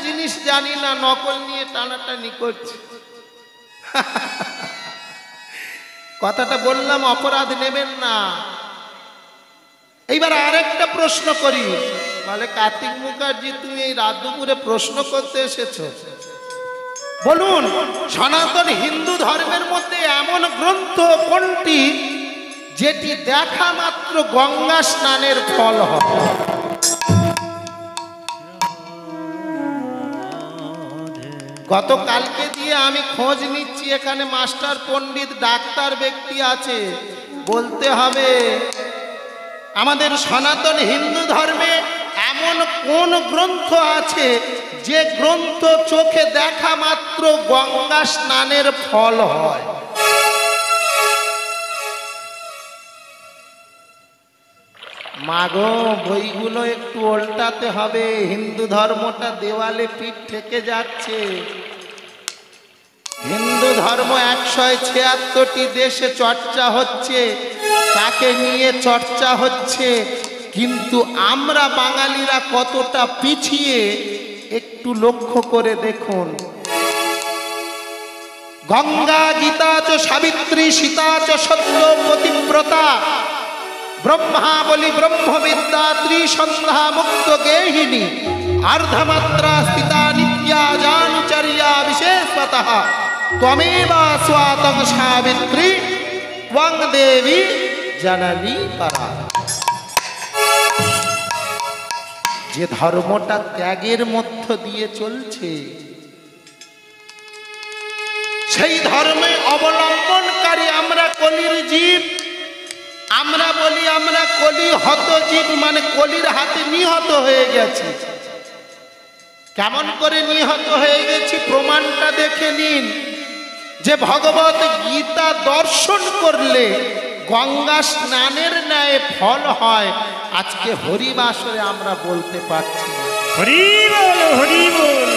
জিনিস জানি না, নকল নিয়ে টানাটানি করছি। কথাটা বললাম, অপরাধ নেবেন না। এইবার আরেকটা প্রশ্ন করি, বলে কার্তিক মুখার্জি তুমি এই রাত দুপুরে প্রশ্ন করতে এসেছো, বলুন সনাতন হিন্দু ধর্মের মধ্যে এমন গ্রন্থ কোনটি যেটি দেখা মাত্র গঙ্গা স্নানের ফল হয়? গতকালকে দিয়ে আমি খোঁজ নিচ্ছি, এখানে মাস্টার পণ্ডিত ডাক্তার ব্যক্তি আছে, বলতে হবে আমাদের সনাতন হিন্দু ধর্মে এমন কোন গ্রন্থ আছে যে গ্রন্থ চোখে দেখা মাত্র গঙ্গা স্নানের ফল হয়? মাগো বইগুলো একটু উল্টাতে হবে, হিন্দু ধর্মটা দেওয়ালে পিঠ থেকে যাচ্ছে। হিন্দু ধর্ম 176টি দেশে চর্চা হচ্ছে, তাকে নিয়ে চর্চা হচ্ছে, কিন্তু আমরা বাঙালিরা কতটা পিছিয়ে একটু লক্ষ্য করে দেখুন। গঙ্গা গীতা চ সাবিত্রী সীতা চ সত্য পতিব্রতা ব্রহ্মা বলি ব্রহ্মবিদ্যা ত্রিসন্ধ্যা মুক্ত গেহিনী আর্ধমাত্রা স্থিতা নিত্যা জানুচর্যা বিশেষতঃ ত্বমেবা স্বাতং সাবিত্রী ত্বং দেবী জননী পরা। যে ধর্মটা ত্যাগের মধ্য দিয়ে চলছে, সেই ধর্মে অবলম্বনকারী আমরা কলির জীব। আমরা বলি আমরা কলি হত জীব, মানে কলির হাতে নিহত হয়ে গেছি। কেমন করে নিহত হয়ে গেছি প্রমাণটা দেখে নিন। যে ভগবত গীতা দর্শন করলে গঙ্গা স্নানের ন্যায় ফল হয়, আজকে হরিবাসরে আমরা বলতে পারছি না। হরি বল হরি বল।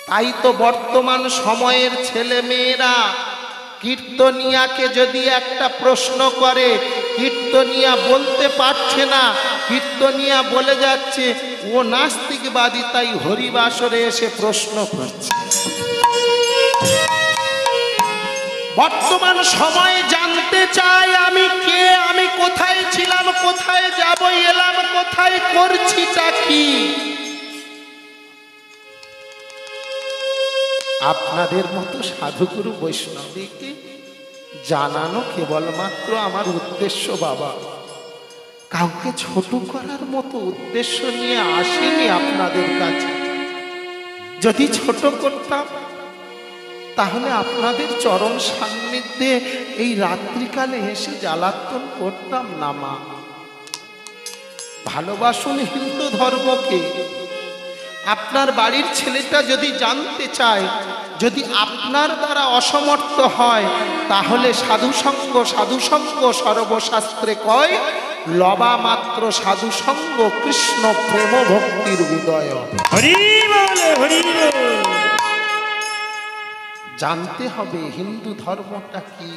তাই তো বর্তমান সময়ের ছেলে মেয়েরা কীর্তনিয়াকে যদি একটা প্রশ্ন করে, কীর্তনিয়া বলতে পারছে না, কীর্তনিয়া বলে যাচ্ছে ও নাস্তিকবাদী, তাই হরিবাসরে এসে প্রশ্ন করছে। বর্তমান সময়ে জানতে চাই আমি কে, আমি কোথায় ছিলাম, কোথায় যাব, এলাম কোথায়, করছিটা কি। আপনাদের মতো সাধুগুরু বৈষ্ণবীকে জানানো কেবলমাত্র আমার উদ্দেশ্য বাবা। কাউকে ছোট করার মতো উদ্দেশ্য নিয়ে আসেনি আপনাদের কাছে। যদি ছোট করতাম তাহলে আপনাদের চরণ সান্নিধ্যে এই রাত্রিকালে এসে জ্বালাতন করতাম না। মা ভালোবাসুন হিন্দু ধর্মকে। আপনার বাড়ির ছেলেটা যদি জানতে চায়, যদি আপনার দ্বারা অসমর্থ হয়, তাহলে সাধুসঙ্গ সাধুসঙ্গ সর্বশাস্ত্রে কয়, লবা মাত্র সাধুসঙ্গ কৃষ্ণ প্রেম ভক্তির উদয়। হরি বল হরি বল। জানতে হবে হিন্দু ধর্মটা কি।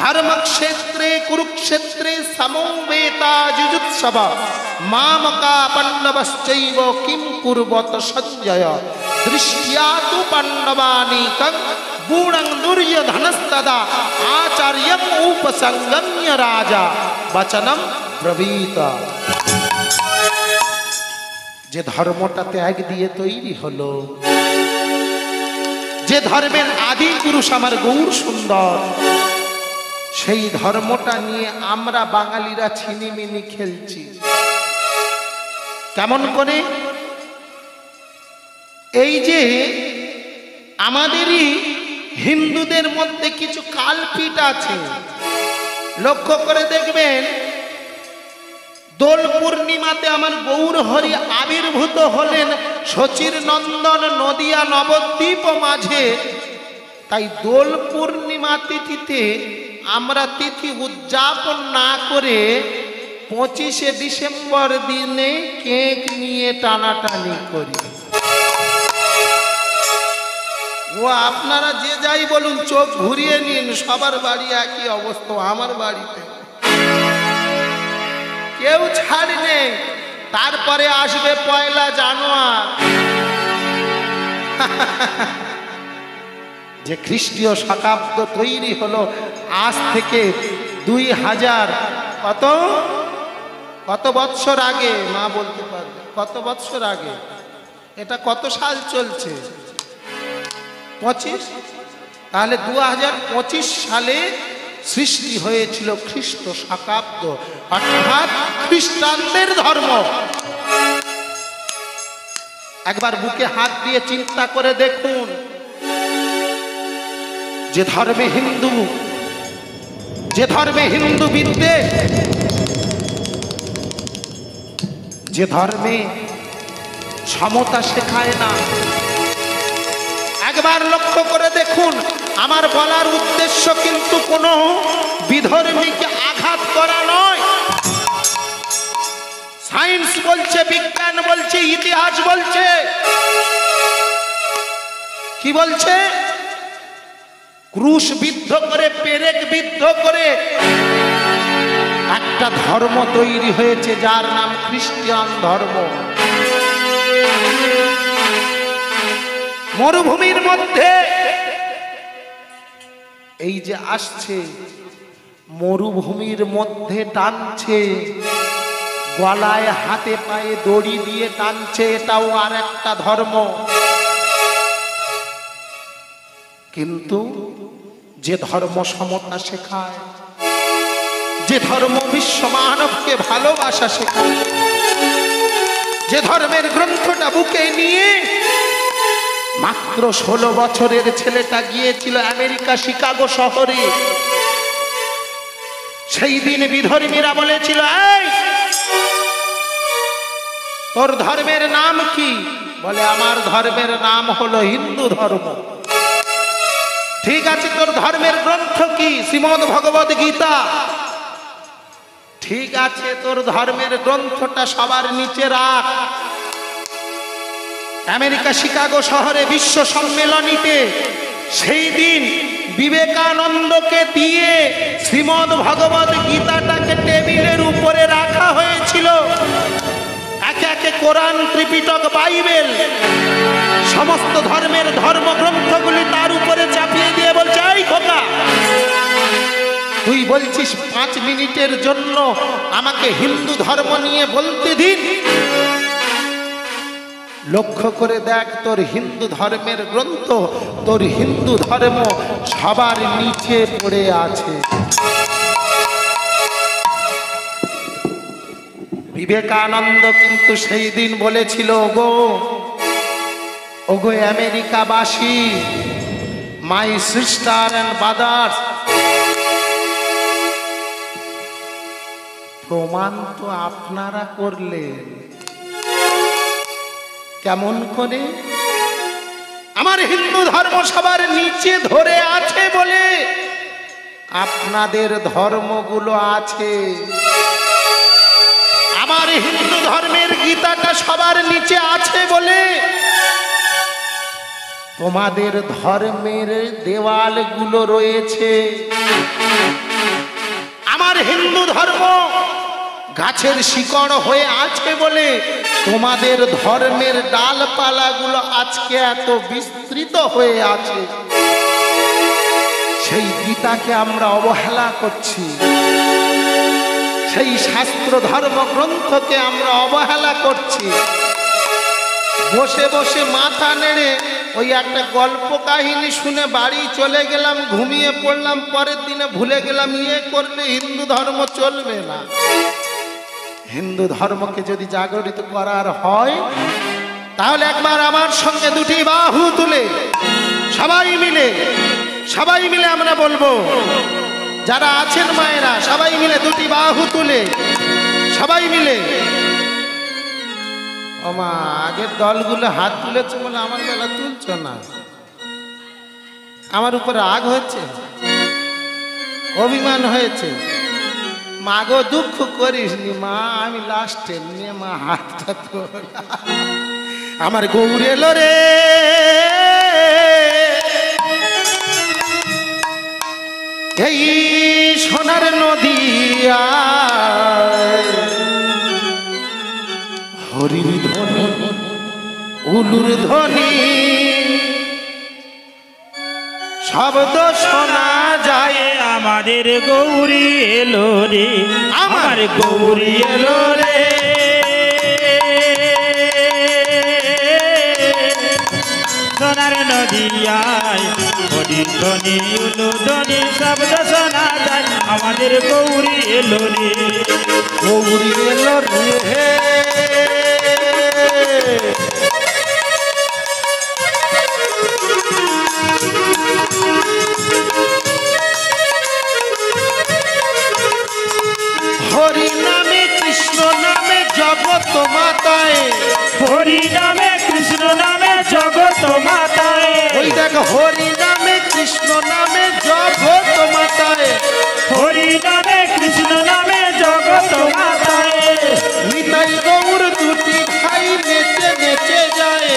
ধর্মক্ষেত্রে কুরুক্ষেত্রে সমবেতা যুজুৎসব মামকা পাণ্ডবশ্চৈব কিং কুর্বত সঞ্জয় দৃষ্টিয়া তু পাণ্ডবানীকং গুণং দুর্যোধনস্তদা আচার্যং উপসংগম্য রাজা বচনম ব্রবীত। যে ধর্মটা ত্যাগ দিয়ে তৈরি হলো, যে ধর্মের আদি পুরুষ আমার গৌর সুন্দর, সেই ধর্মটা নিয়ে আমরা বাঙালিরা ছিনিমিনি খেলছি। কেমন করে? এই যে আমাদেরই হিন্দুদের মধ্যে কিছু কালপিট আছে, লক্ষ্য করে দেখবেন। দোল পূর্ণিমাতে আমার গৌর হরি আবির্ভূত হলেন শচীর নন্দন নদিয়া নবদ্বীপ মাঝে। তাই দোল পূর্ণিমা তিথিতে আমরা তিথি উদযাপন না করে 25শে ডিসেম্বর দিনে কেক নিয়ে টানাটানি করি। ও আপনারা যে যাই বলুন, চোখ ঘুরিয়ে নিন, সবার বাড়ি একই অবস্থা। আমার বাড়িতে কেউ ছাড় নেই। তারপরে আসবে পয়লা জানুয়ারি, যে খ্রিস্টীয় শতাব্দ তৈরি হলো আজ থেকে 2000 কত বৎসর আগে, মা বলতে পারবে কত বৎসর আগে? এটা কত সাল চলছে? 25। তাহলে 2025 সালে সৃষ্টি হয়েছিল খ্রিস্ট শতাব্দ, অর্থাৎ খ্রিস্টানদের ধর্ম। একবার বুকে হাত দিয়ে চিন্তা করে দেখুন, যে ধর্মে হিন্দু বিদ্বেষ, যে ধর্মে সমতা শেখায় না। একবার লক্ষ্য করে দেখুন, আমার বলার উদ্দেশ্য কিন্তু কোনো বিধর্মীকে আঘাত করা নয়। সায়েন্স বলছে, বিজ্ঞান বলছে, ইতিহাস বলছে, কি বলছে? ক্রুশ বিদ্ধ করে, পেরেক বিদ্ধ করে একটা ধর্ম তৈরি হয়েছে, যার নাম খ্রিস্টান ধর্ম। মরুভূমির মধ্যে এই যে আসছে, মরুভূমির মধ্যে টানছে, গলায় হাতে পায়ে দড়ি দিয়ে টানছে, এটাও আর একটা ধর্ম। কিন্তু যে ধর্ম সমতা শেখায়, যে ধর্ম বিশ্ব মানবকে ভালোবাসা শেখায়, যে ধর্মের গ্রন্থটা বুকে নিয়ে মাত্র 16 বছরের ছেলেটা গিয়েছিল আমেরিকা শিকাগো শহরে। সেই দিন বিধর্মীরা বলেছিল, এই তোর ধর্মের নাম কি? বলে, আমার ধর্মের নাম হলো হিন্দু ধর্ম। ঠিক আছে, তোর ধর্মের গ্রন্থ কি? শ্রীমদ্ ভগবদ গীতা। ঠিক আছে, তোর ধর্মের গ্রন্থটা সবার নিচে রাখ। আমেরিকা শিকাগো শহরে বিশ্ব সম্মেলনীতে সেই দিন বিবেকানন্দকে দিয়ে শ্রীমদ্ ভগবদ গীতাটাকে টেবিলের উপরে রাখা হয়েছিল। একে একে কোরআন, ত্রিপিটক, বাইবেল, সমস্ত ধর্মের ধর্মগ্রন্থগুলি তার উপরে চাপিয়ে দিয়ে বলছে, এই খোকা, তুই বলছিস 5 মিনিটের জন্য আমাকে হিন্দু ধর্ম নিয়ে বলতে দিন। লক্ষ্য করে দেখ, তোর হিন্দু ধর্মের গ্রন্থ, তোর হিন্দু ধর্ম সবার নিচে পড়ে আছে। বিবেকানন্দ কিন্তু সেই দিন বলেছিল, ওগো আমেরিকাবাসী, মাই সিস্টার অ্যান্ড ব্রাদার্স, প্রমাণ তো আপনারা করলেন। কেমন করে? আমার হিন্দু ধর্ম সবার নিচে ধরে আছে বলে আপনাদের ধর্মগুলো আছে। আমার হিন্দু ধর্মের গীতাটা সবার নিচে আছে বলে তোমাদের ধর্মের দেওয়ালগুলো রয়েছে। আমার হিন্দু ধর্ম গাছের শিকড় হয়ে আছে বলে তোমাদের ধর্মের ডালপালাগুলো আজকে এত বিস্তৃত হয়ে আছে। সেই গীতাকে আমরা অবহেলা করছি, সেই শাস্ত্র ধর্মগ্রন্থকে আমরা অবহেলা করছি। বসে বসে মাথা নেড়ে ওই একটা গল্প কাহিনী শুনে বাড়ি চলে গেলাম, ঘুমিয়ে পড়লাম, পরের দিনে ভুলে গেলাম। করলে হিন্দু ধর্ম চলবে না। হিন্দু ধর্মকে যদি জাগরিত করার হয়, তাহলে একবার আমার সঙ্গে দুটি বাহু তুলে সবাই মিলে আমরা বলবো, যারা আছেন মায়েরা সবাই মিলে দুটি বাহু তুলে সবাই মিলে। ওমা, আগের দলগুলো হাত তুলেছে বলে আমার বেলা তুলছ না। আমার উপরে রাগ হয়েছে, অভিমান হয়েছে। মা গো, দুঃখ করিস নি মা, আমি লাস্টে নিয়ে মা হাতটা তোলা। আমার গৌর এলো রে, এই সোনার নদিয়া, হরির ধ্বনি উলুর ধ্বনি শব্দ শোনা যায়। আমাদের গৌরী এলো রে, আমার গৌরী এলো রে। সোনার নদিয়ায় হরি ধ্বনি উলু ধ্বনি শব্দ শোনা যায়। আমাদের গৌরী এলো রে, গৌরী এলো রে। হরি নামে কৃষ্ণ নামে জগৎ মাতায়, হরি নামে কৃষ্ণ নামে জগৎ মাতায়। ওই দেখ হরি নামে কৃষ্ণ নামে জগৎ মাতায়, হরি নামে কৃষ্ণ নামে জগৎ মাতায়। নিতাই গৌর দুটি ভাই নেচে নেচে যায়,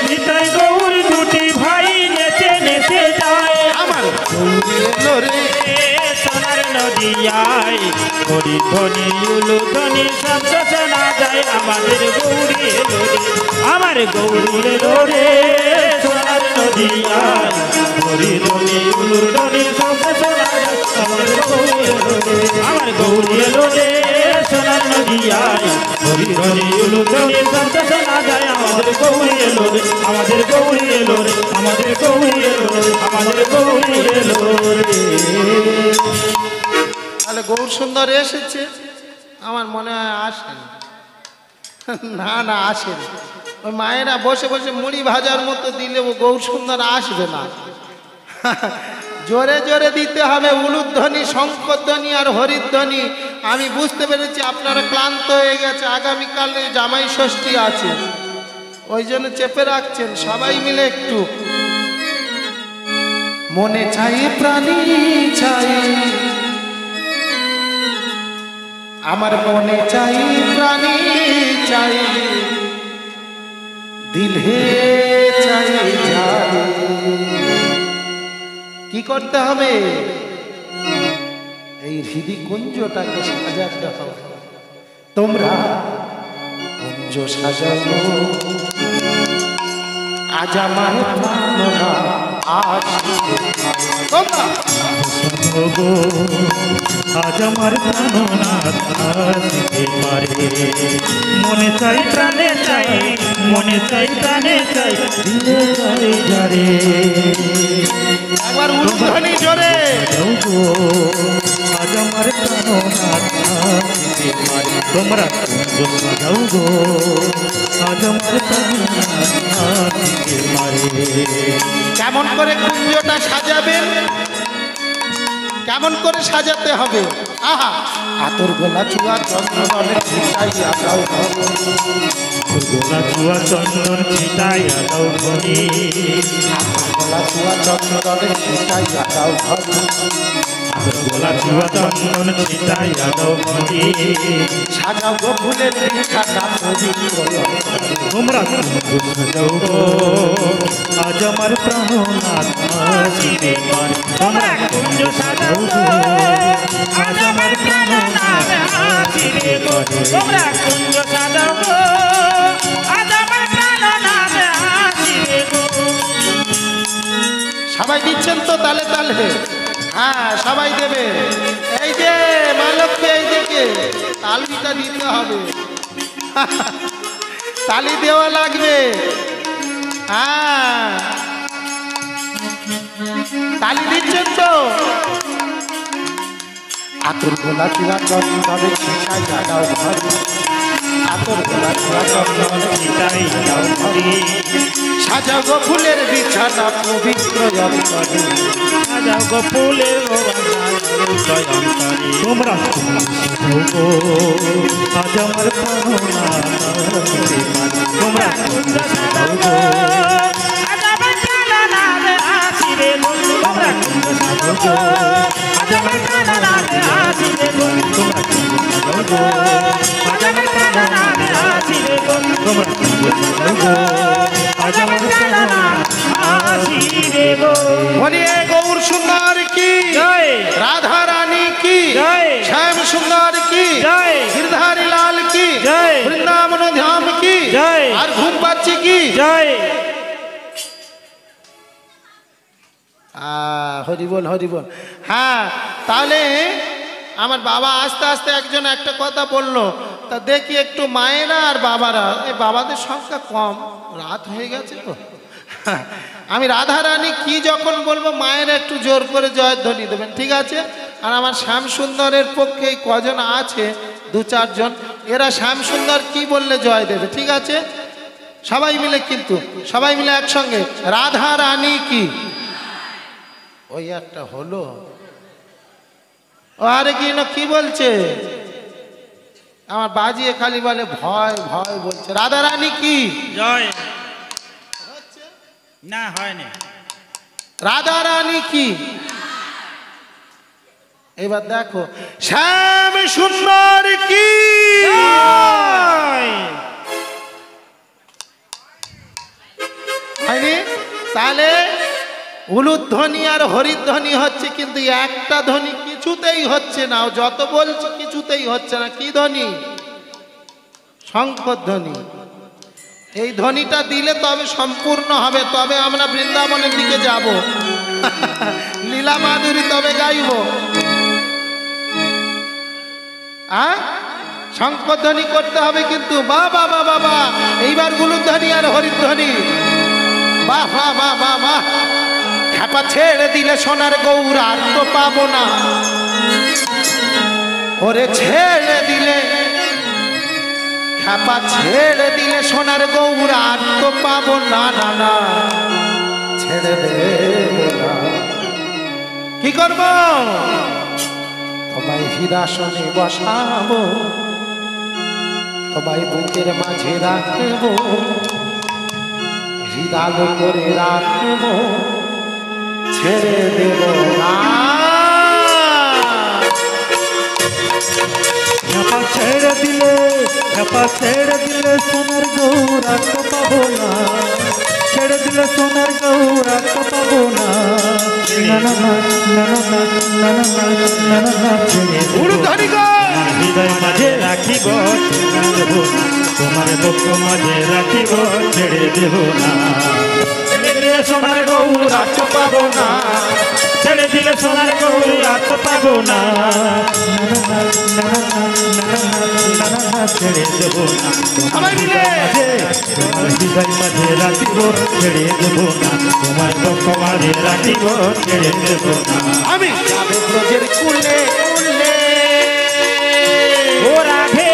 নিতাই গৌর দুটি ভাই নেচে নেচে যায়। আমার গৌরী এলো রে। সোনার নদিয়ায় হরি ধ্বনি উলু ধ্বনি শব্দ শোনা যায়। আমাদের গৌরী এলো রে, আমার গৌরী এলো রে। সোনার নদিয়ায় হরি ধ্বনি উলু ধ্বনি শব্দ শোনা যায়। আমাদের গৌরী এলো রে, আমার গৌরী এলো রে। সোনার নদিয়ায় হরি ধ্বনি উলু ধ্বনি শব্দ শোনা যায়। আমাদের গৌরী এলো রে, আমাদের গৌরী এলো রে, আমাদের গৌরী এলো রে, আমাদের গৌরী এলো রে। তাহলে গৌর সুন্দর এসেছে, আমার মনে হয় আসেন। না না আসেন, ওই মায়েরা বসে বসে মুড়ি ভাজার মতো দিলে ও গৌর সুন্দর আসবে না। জোরে জোরে দিতে হবে উলুধ্বনি শঙ্করধ্বনি আর হরিধ্বনি। আমি বুঝতে পেরেছি আপনারা ক্লান্ত হয়ে গেছে, আগামীকালে জামাই ষষ্ঠী আছে, ওই জন্য চেপে রাখছেন। সবাই মিলে একটু মনে চাই প্রাণী চাই, আমার মনে চাই প্রাণী চাই, দিলে চাই যাই। কি করতে হবে? এই হৃদি কুঞ্জটাকে সাজাতে হবে। তোমরা কুঞ্জ সাজাবো, আজ আমার প্রাণনা আসিতে তোমরা আজ আমার প্রাণনাথ আসিতে পারে। মনে চাই প্রাণে চাই, মনে চাই প্রাণে চাই, দিলে যারে যারে। একবার উলুধ্বনি জোরে। আজ আমার প্রাণনাথ আসিতে পারে। তোমরা কুঞ্জ সাজাও গো, আজ আমার প্রাণনাথ আসিতে পারে। কেমন করে কুঞ্জটা সাজাবেন, কেমন করে সাজাতে হবে? আহা, আতর গোলা চুয়া চন্দ্রদলে ছিটাইয়া দাও, গোলা চুয়া চন্দন ছিটাইয়া দাও ধনি, গোলা চুয়া চন্দ্রদলে ছিটাইয়া দাও, গোলা চুয়া চন্দন ছিটাইয়া দাও ধনি। সাজাও গো ফুলের বিছানা পবিত্র। তোমরা কুঞ্জ সাজাও গো, আজ আমার প্রাণনাথ আসিতে পারে। তোমরা কুঞ্জ সাজাও গো, আজ আমার প্রাণনাথ আসিতে পারে। তোমরা কুঞ্জ সাজাও গো, আজ আমার প্রাণনাথ আসিতে পারে। সবাই দিচ্ছেন তো তালে তালে? হ্যাঁ সবাই দেবে। এই যে মা লক্ষ্মী এইদিকে তালিটা দিতে হবে, তালি দেওয়া লাগবে। হ্যাঁ তালি দিচ্ছেন তো? আতর গোলা চুয়া চন্দনে ছিটাইয়া দাও ঘরে, আতর গোলা চুয়া চন্দনে ছিটাইয়া দাও ধনি। সাজাও গো ফুলের বিছানা পবিত্র অন্তরে। সাজাও গো ফুলের জয়ন্তরে। তোমরা কুঞ্জ সাজাও গো, আজ আমার প্রাণনাথ আসিতে পারে। তোমরা কুঞ্জ সাজাও গো, আজ আমার প্রাণনাথ আসিতে পারে। তোমরা কুঞ্জ সাজাও গো, আজ আমার প্রাণনাথ আসিতে পারে। তোমরা কুঞ্জ সাজাও গো, আজ আমার প্রাণনাথ আসিতে পারে। তোমরা কুঞ্জ সাজাও গো, আজ আমার প্রাণনাথ আসিতে পারে। বলিয়ে গৌর সুন্দর কি জয়, রাধা রানী কি জয়, শ্যাম সুন্দর কি জয়, गिरधारी लाल की जय। वृंदावन धाम की হচ্ছে কি? জয়। হরি বল হরি বল। হ্যাঁ, তাহলে আমার বাবা আস্তে আস্তে একজন একটা কথা বললো, তা দেখি একটু মায়েরা আর বাবারা, এই বাবাদের সংখ্যা কম, রাত হয়ে গেছে তো। আমি রাধা রানী কি যখন বলবো মায়েরা একটু জোর করে জয়ধ্বনি দেবেন, ঠিক আছে? আর আমার শ্যাম সুন্দরের পক্ষে এই কজন আছে, দু চারজন, এরা শ্যাম সুন্দর কি বললে জয় দেবে, ঠিক আছে? সবাই মিলে, কিন্তু সবাই মিলে একসঙ্গে, রাধা রানী কি। ওই একটা হলো, ও আরে কি না কি বলছে, আমার বাজিয়ে খালি বলে ভয় ভয় বলছে। রাধা রানী কি জয়। না হয়নি। রাধা রানী কি? এবার দেখো, শ্যাম সুন্দর কি। হয়নি? তাহলে উলুধ্বনি আর হরিধ্বনি হচ্ছে, কিন্তু একটা ধ্বনি কিছুতেই হচ্ছে না, যত বলছি কিছুতেই হচ্ছে না। কি ধ্বনি? শঙ্কর ধ্বনি। এই ধ্বনিটা দিলে তবে সম্পূর্ণ হবে, তবে আমরা বৃন্দাবনের দিকে যাব, লীলা মাধুরী তবে গাইব। শঙ্কর ধ্বনি করতে হবে কিন্তু। বাবা বাবা বাবা, এইবার উলুধ্বনি আর হরিধ্বনি। বাহ বাহ বাহ বাহ বাহ। খেপা ছেড়ে দিলে সোনার গৌর আর তো পাবো না, ওরে ছেড়ে দিলে, খেপা ছেড়ে দিলে সোনার গৌর আর তো পাবো না, না না ছেড়ে দেবো না। কি করব? তোমায় হৃদাসনে বসাবো, তোমায় বুকের মাঝে রাখবো, হৃদালো করে রাখবো, ছেড়ে দেব না। খেপা ছেড়ে দিলে, খেপা ছেড়ে দিলে সোনার গৌর আর তো পাবো না, ছেড়ে দিলে সোনার গৌর আর তো পাবো না। না না না না না না না না না না ছেড়ে হৃদয় মাঝে রাখিব, ছেড়ে দেব না, তোমার দুঃখ মাঝে রাখিব, ছেড়ে দেব না। ছেড়ে দিলে সোনার গৌর আর তো পাবো না, ছেড়ে দিলে সোনার গৌর আর তো পাবো না। ছেড়ে দেব না, তোমার হৃদয় মাঝে রাখিব, ছেড়ে দেব না, তোমার দুঃখ মাঝে রাখিব, ছেড়ে দেব না। আমি যাবে ব্রজের কুলে কুলে, ও রাধে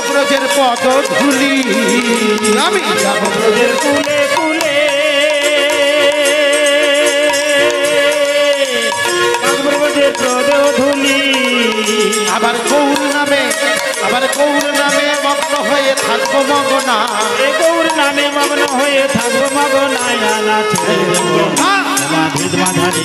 ব্রজের পদ ধুলি, আমি যাব ব্রজের কুলে কুলে, ব্রজের পদ ধুলি। আবার গৌর নামে, আবার গৌর নামে মগ্ন হয়ে থাকবো মগনা, এ গৌর নামে মগ্ন হয়ে থাকবো মগনা। না ছেড়ে দেব না, তোমার হৃদ মাঝারে,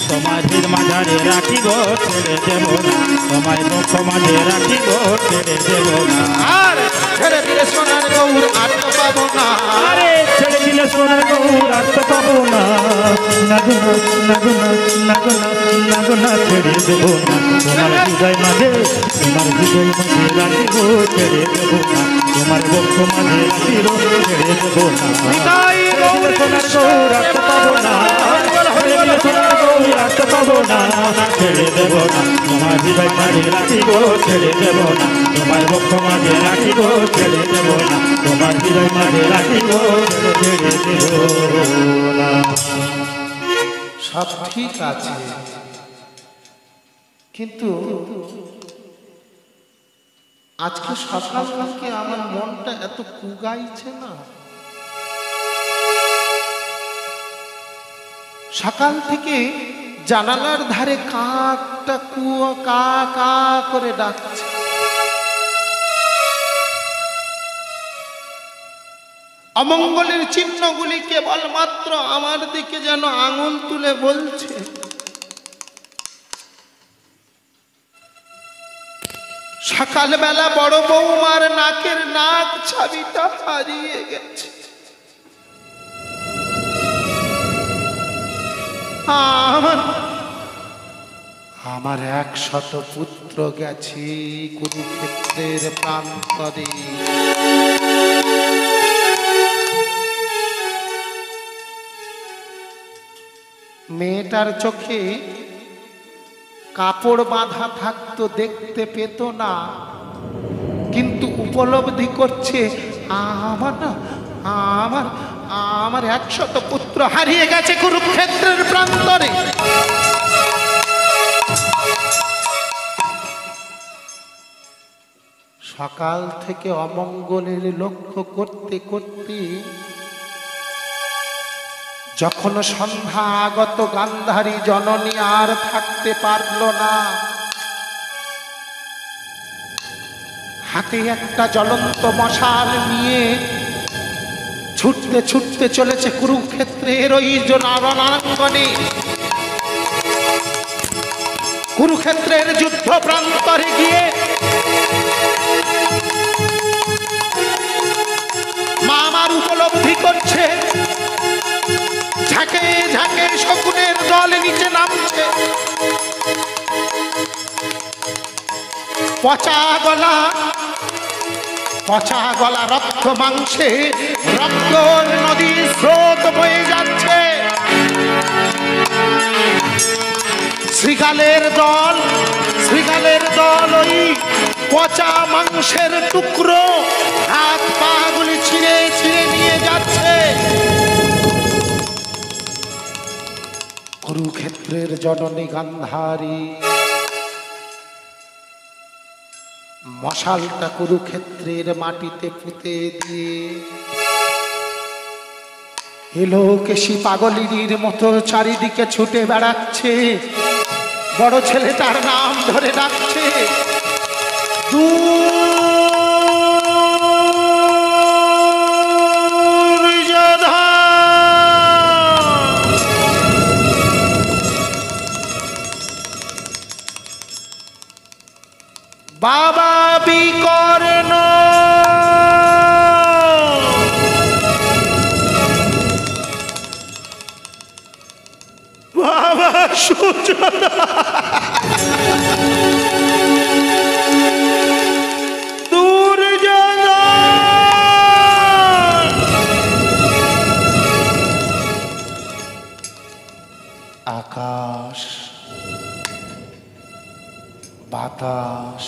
তোমার হৃদ মাঝারে রাখিব, ছেড়ে দেব না, তোমার দুঃখ মাঝে রাখিব, ছেড়ে দেব না। আর ছেড়ে দিলে সোনার গৌর আর তো পাবো না, আরে ছেড়ে দিলে সোনার গৌর আর তো পাবো না। নাগুনা নাগুনা নাগুনা নাগুনা ছেড়ে দেব না, তোমার হৃদয় মাঝে, তোমার হৃদয় মাঝে রাখিব, ছেড়ে দেব না, তোমার দুঃখ মাঝে রাখিব, ছেড়ে দেব না। সোনার গৌর আর তো পাবো না, সোনার গৌর আর তো পাবো না, ছেড়ে দেব না, তোমার হৃদয় মাঝে রাখিব, ছেড়ে দেব না, তোমার দুঃখ মাঝে রাখিব, ছেড়ে দেব না, তোমার হৃদয় মাঝে রাখিব, ছেড়ে দেব না। সব ঠিক আছে, কিন্তু আজকে সকাল থেকে আমার মনটা এত কুগাইছে না। সকাল থেকে জানালার ধারে কাকটা কুয়া কা কা করে ডাকছে। অমঙ্গলের চিহ্নগুলি কেবলমাত্র আমার দিকে যেন আঙুল তুলে বলছে, সকালবেলা বড় বৌমার নাকের নাক ছাবিটা হারিয়ে গেছে। আমার 100 পুত্র গেছে কুরুক্ষেত্রের প্রান্তরে। মেয়েটার চোখে কাপড় বাঁধা থাকতো, দেখতে পেত না, কিন্তু উপলব্ধি করছে আমার না আমার আমার 100 পুত্র হারিয়ে গেছে কুরুক্ষেত্রের প্রান্তরে। সকাল থেকে অমঙ্গলের লক্ষ্য করতে করতে যখন সন্ধ্যা আগত, গান্ধারী জননী আর থাকতে পারল না। হাতে একটা জ্বলন্ত মশাল নিয়ে ছুটতে ছুটতে চলেছে কুরুক্ষেত্রের ওই রণাঙ্গনে। কুরুক্ষেত্রের যুদ্ধ প্রান্তরে গিয়ে মা আমার উপলব্ধি করছে, ঝাঁকে ঝাঁকে শকুনের দল নিচে নামছে। পচা গলা রক্ত মাংসে রক্ত নদীর স্রোত বয়ে যাচ্ছে। শৃগালের দল ওই পচা মাংসের টুকরো হাত পা গুলি ছিঁড়ে ছিঁড়ে নিয়ে যাচ্ছে। কুরুক্ষেত্রের জননী গান্ধারী মশালটা কুরুক্ষেত্রের মাটিতে পুঁতে দিয়ে এলোকেশী পাগলিনীর মতো চারিদিকে ছুটে বেড়াচ্ছে। বড় ছেলে তার নাম ধরে ডাকছে, বাবা বিকর্ণ, বাবা সুজনা, দুর্যোধন, আকাশ বাতাস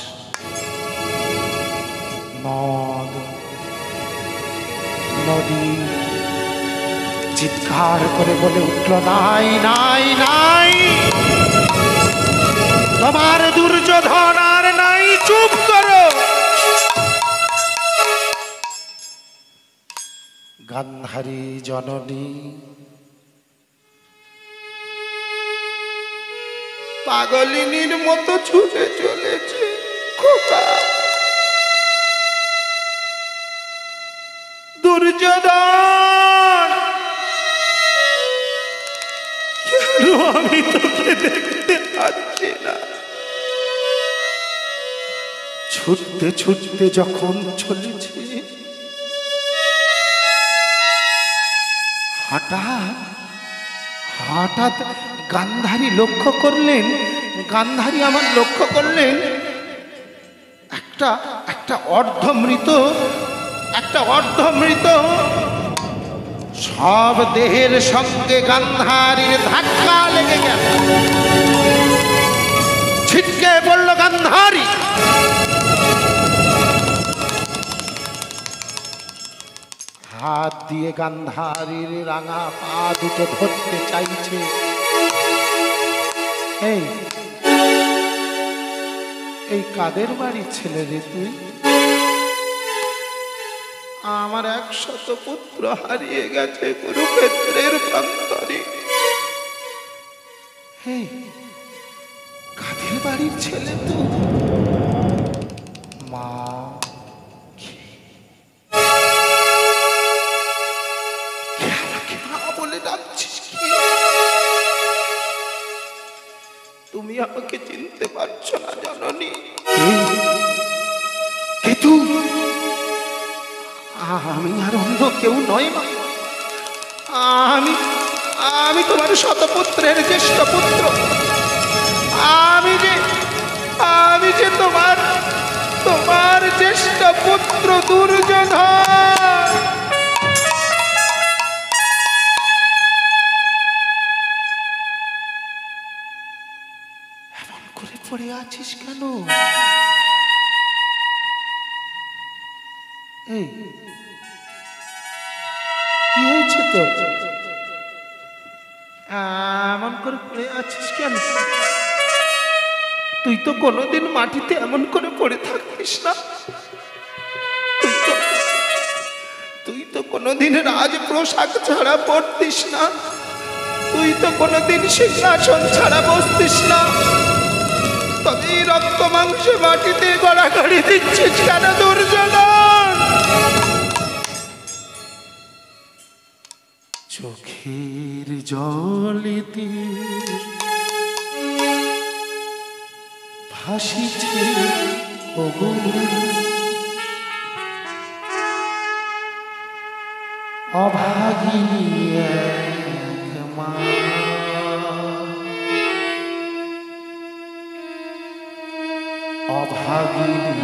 নদ নদী চিৎকার করে বলে উঠল, নাই নাই নাই, তোমার দুর্যোধন আর নাই, চুপ করো। গান্ধারী জননী পাগলিনীর মতো ছুটে চলেছে। খোকা, দুর্যোধন, কেন আমি তোকে দেখতে পাচ্ছি না? ছুটতে ছুটতে যখন চলেছে, হঠাৎ গান্ধারী লক্ষ্য করলেন, একটা অর্ধমৃত সব দেহের সঙ্গে গান্ধারীর ধাক্কা লেগে গেল। ছিটকে পড়ল গান্ধারী। হাত দিয়ে গান্ধারীর রাঙা পা দুটো ধরতে চাইছে। এই কাদের বাড়ির ছেলে রে তুই? আমার 100 পুত্র হারিয়ে গেছে কুরুক্ষেত্রের প্রান্তরে। কাদের বাড়ির ছেলে তুই? মা, বলে ডাকছিস কি? তুমি আমাকে চিনতে পারছো না জননী? কিন্তু আমি আর অন্য কেউ নয় মা। আমি আমি তোমার শতপুত্রের জ্যেষ্ঠ পুত্র। আমি যে তোমার তোমার জ্যেষ্ঠ পুত্র দুর্যোধন। এমন করে পড়ে আছিস কেন? এই কি হয়েছে তো? এমন করে পড়ে আছিস কেন? তুই তো কোনোদিন মাটিতে এমন করে পড়ে থাকিস না। তুই তো কোনোদিন রাজপ্রসাদ ছাড়া পড়তিস না। তুই তো কোনোদিন সিংহাসন ছাড়া বসতিস না। তবে এই রক্ত মাংসে মাটিতে গড়াগড়ি দিচ্ছিস কেন দুর্যোধন? চোখের জলেতে ভাসিছে অভাগিনী এক মা। অভাগিনী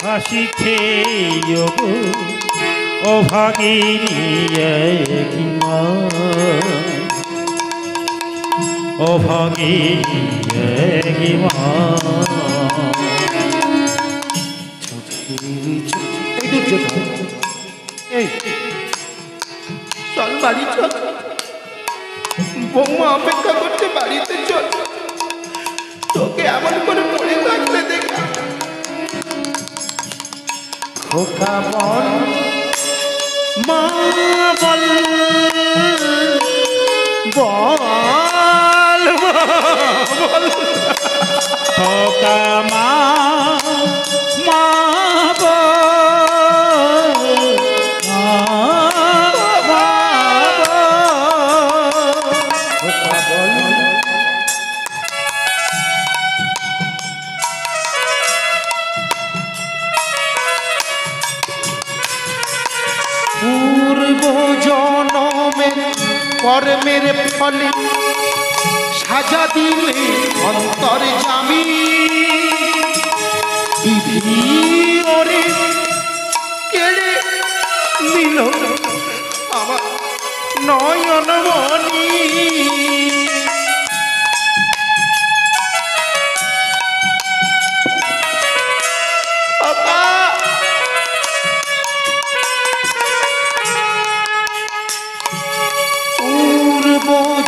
হাসিছে অভাগিনী এক মা। অভাগিনী এক মা। এই চল বাড়ি চল, বৌমা অপেক্ষা করতে, বাড়িতে চল। তোকে এমন করে পড়ে থাকলে দেখা। খোকা বল মা, বল বল বল। খোকা মা, মা কর্মের ফলে সাজা দিলে অন্তর জামি। বিধি ওরে কেড়ে নিল আমার নয়ন মনি।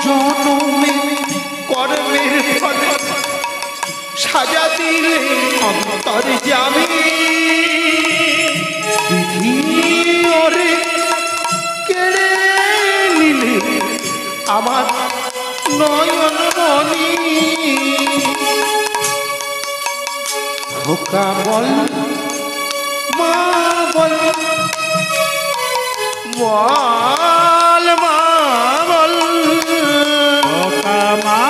জনমে কর্মের ফলে সাজা দিলে অন্তর জামি। বিধি ওরে কেড়ে নিলে আমার নয়ন মনি। খোকা বল মা, বল বল মা, বল খোকা মা,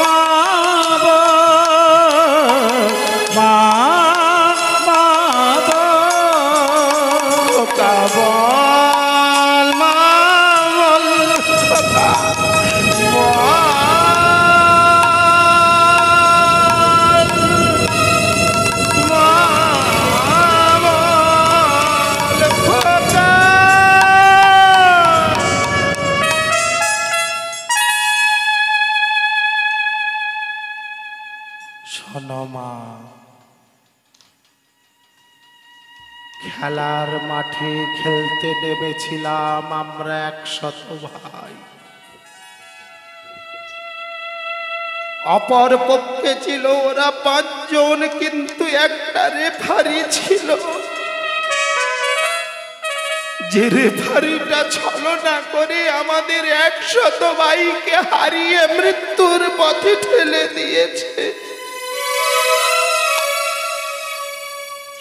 মা মা মা খোকা বল মা, বল খোকা বল মা, বল খোকা। শোনো মা, খেলার মাঠে খেলতে নেমেছিলাম আমরা 100 ভাই। অপর পক্ষে ছিল ওরা 5 জন, কিন্তু একটা রেফারি ছিল। যে রেফারিটা ছলনা করে আমাদের 100 ভাইকে হারিয়ে মৃত্যুর পথে ঠেলে দিয়েছে।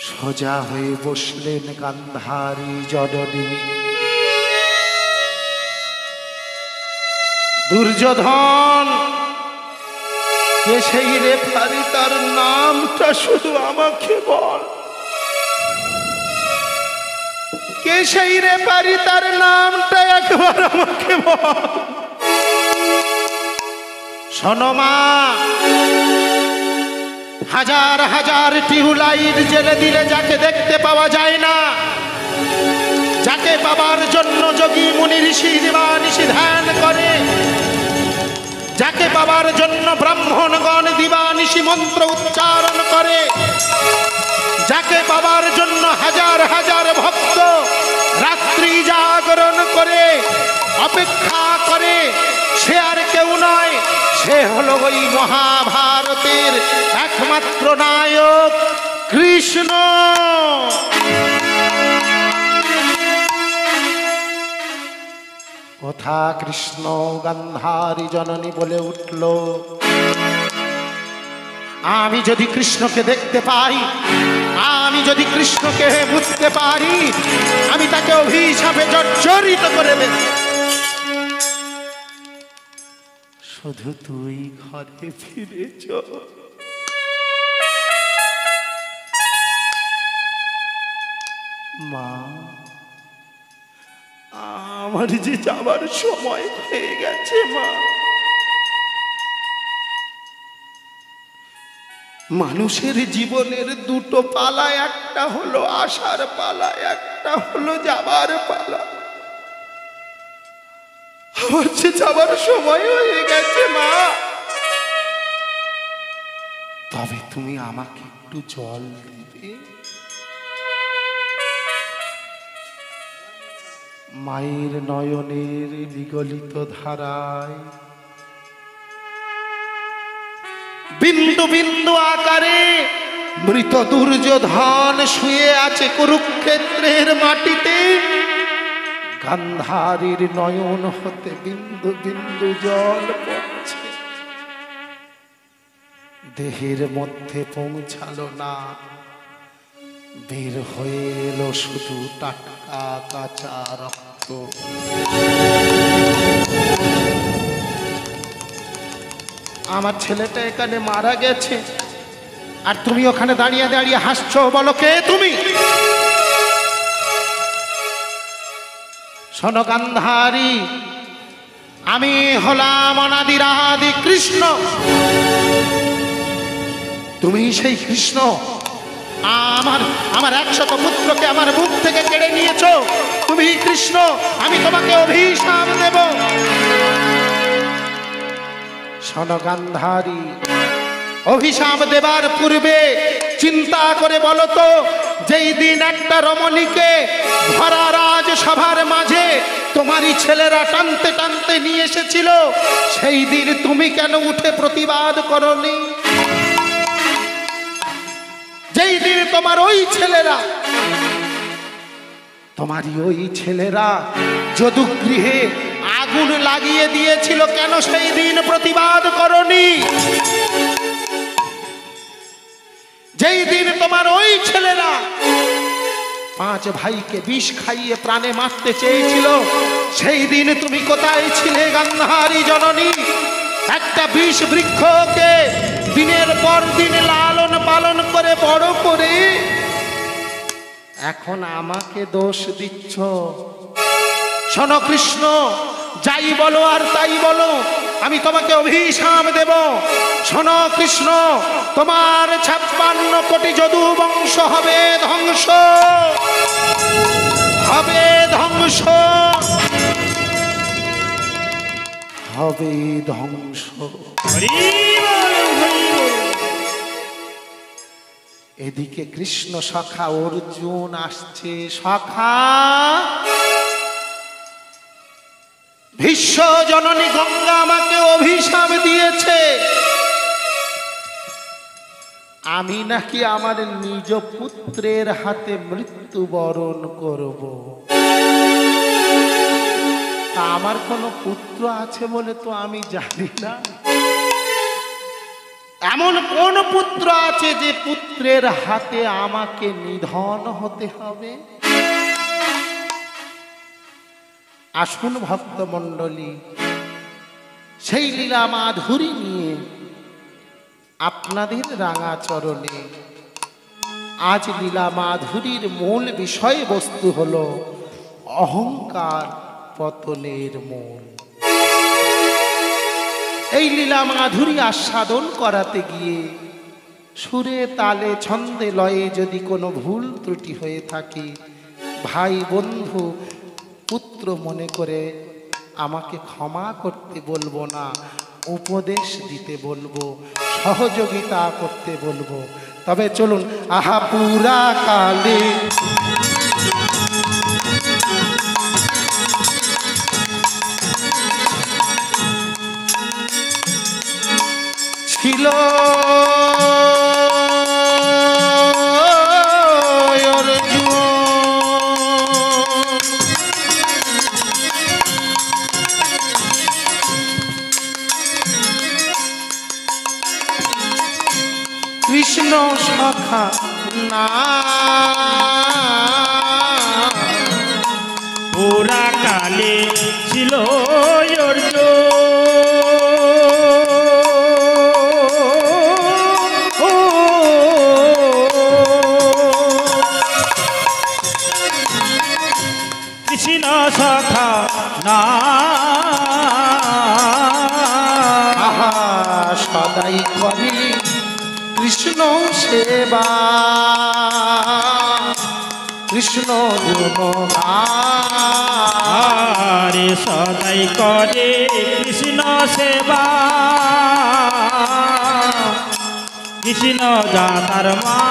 সোজা হয়ে বসলেন গান্ধারী জননী। দুর্যোধন কে সেই রেফারি, তার নামটা শুধু আমাকে বল। কে সেই রেফারি, তার নামটা একবার আমাকে বল। শোনো মা, হাজার হাজার টিউবলাইট জেলে দিলে যাকে দেখতে পাওয়া যায় না, যাকে পাবার জন্য যোগী মুনি ঋষি দিবানিশি ধ্যান করে, যাকে পাবার জন্য ব্রাহ্মণগণ দিবানিশি মন্ত্র উচ্চারণ করে, যাকে পাবার জন্য হাজার হাজার ভক্ত রাত্রি জাগরণ করে অপেক্ষা করে, সে আর কেউ নয়, সে হলো ওই মহাভারতের একমাত্র নায়ক কৃষ্ণ। কথা কৃষ্ণ গান্ধারী জননী বলে উঠল, আমি যদি কৃষ্ণকে দেখতে পাই, আমি যদি কৃষ্ণকে বুঝতে পারি, আমি তাকে অভিশাপে জর্জরিত করে দেব। শুধু তুই ঘরে ফিরে চল মা, আমার যে যাবার সময় হয়ে গেছে মা। মানুষের জীবনের দুটো পালা, একটা হলো আসার পালা, একটা হলো যাবার পালা। আমার যে যাবার সময় হয়ে গেছে মা। তবে তুমি আমাকে একটু জল দিবে? মায়ের নয়নের বিগলিত ধারায় বিন্দু বিন্দু আকারে মৃত দুর্যোধন শুয়ে আছে কুরুক্ষেত্রের মাটিতে। গান্ধারীর নয়ন হতে বিন্দু বিন্দু জল পড়ছে, দেহের মধ্যে পৌঁছালো না, বের হয়ে এলো শুধু টাটকা কাঁচা রক্ত। আমার ছেলেটা এখানে মারা গেছে, আর তুমি ওখানে দাঁড়িয়ে দাঁড়িয়ে হাসছো। বলো কে তুমি? শোনো গান্ধারী, আমি হলাম অনাদির আদি কৃষ্ণ। তুমি সেই কৃষ্ণ, আমার আমার 100 পুত্রকে আমার বুক থেকে কেড়ে নিয়েছো। তুমি কৃষ্ণ, আমি তোমাকে অভিশাপ দেব। শোনো গান্ধারী, অভিশাপ দেবার পূর্বে চিন্তা করে বলো তো, যেই দিন একটা রমণীকে ভরা রাজসভার মাঝে তোমারই ছেলেরা টানতে টানতে নিয়ে এসেছিল, সেই দিন তুমি কেন উঠে প্রতিবাদ করনি? যেই দিন তোমার ওই ছেলেরা, তোমারই ওই ছেলেরা যদুগৃহে আগুন লাগিয়ে দিয়েছিল, কেন সেই দিন প্রতিবাদ করনি? যেই দিন তোমার ওই ছেলেরা 5 ভাইকে বিষ খাইয়ে প্রাণে মারতে চেয়েছিল, সেই দিন তুমি কোথায় ছিলে গান্ধারী জননী? একটা বিষ বৃক্ষকে দিনের পর দিন লালন পালন করে বড় করে এখন আমাকে দোষ দিচ্ছ। শোনো কৃষ্ণ, যাই বলো আর তাই বলো, আমি তোমাকে অভিশাপ দেব। শোনো কৃষ্ণ, তোমার 56 কোটি যদু বংশ হবে ধ্বংস, হবে ধ্বংস, হবে ধ্বংস। এদিকে কৃষ্ণ সখা অর্জুন আসছে। সখা, ভীষ্ম জননী গঙ্গা আমাকে অভিশাপ দিয়েছে, আমি নাকি আমার নিজ পুত্রের হাতে মৃত্যুবরণ করব। আমার কোনো পুত্র আছে বলে তো আমি জানি না। এমন কোন পুত্র আছে যে পুত্রের হাতে আমাকে নিধন হতে হবে? আসুন ভক্তমণ্ডলী, সেই লীলা মাধুরী নিয়ে আপনাদের রাঙা চরণে আজ লীলা মাধুরীর মূল বিষয়বস্তু হলো অহংকার পতনের মূল। এই লীলা মাধুরী আস্বাদন করাতে গিয়ে সুরে তালে ছন্দে লয়ে যদি কোনো ভুল ত্রুটি হয়ে থাকে, ভাই বন্ধু পুত্র মনে করে আমাকে ক্ষমা করতে বলবো না, উপদেশ দিতে বলবো, সহযোগিতা করতে বলবো। তবে চলুন আহা পুরা কালে ছিল কৃষ্ণ সখা না পুরা কালে ছিল অর্জুন। কৃষ্ণ সখা না আহা সদাই করি কৃষ্ণ সেবা, কৃষ্ণ আরে সদাই করে কৃষ্ণ সেবা, কৃষ্ণ জাতার মা।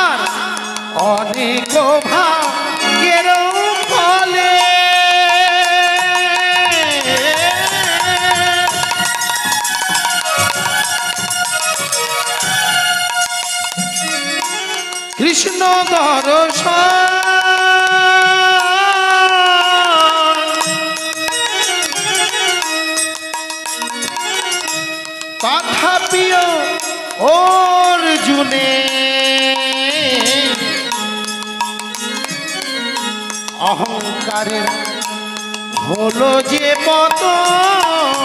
আর অনেক ভাগ্যের ফলে কৃষ্ণ দর্শন তথাপিও অর্জুনে অহংকারের হলো যে পতন,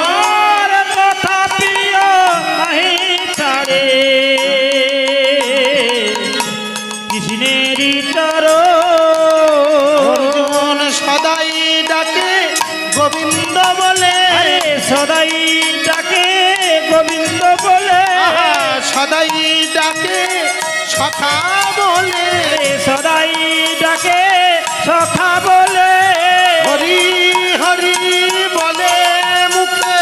আর তথাপিও নাহি ছাড়ে কৃষ্ণেরই চরণ। অর্জুন সদাই ডাকে গোবিন্দ বলে, আরে সদাই ডাকে গোবিন্দ বলে, আহা, সদাই ডাকে সখা বলে, আরে সদাই ডাকে সখা বলে, হরি হরি বলে মুখে,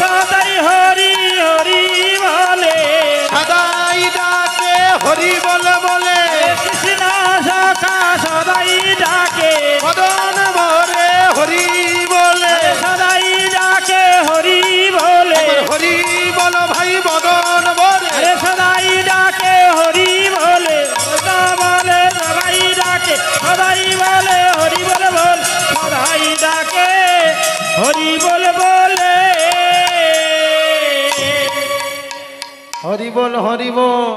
সদাই হরি হরি বলে, সদাই ডাকে হরি বলে বলে, কৃষ্ণ সখা সদাই ডাকে মদন ভরে হরি বলে, সদাই ডাকে হরি বলে, হরি বলো ভাই মদন ভরে, আরে সদাই ডাকে হরি বলে, সদা বলে সদাই ডাকে সদাই বলে হরি বলে বল, সদাই ডাকে হরি বলে বলে। হরি বল হরি বল।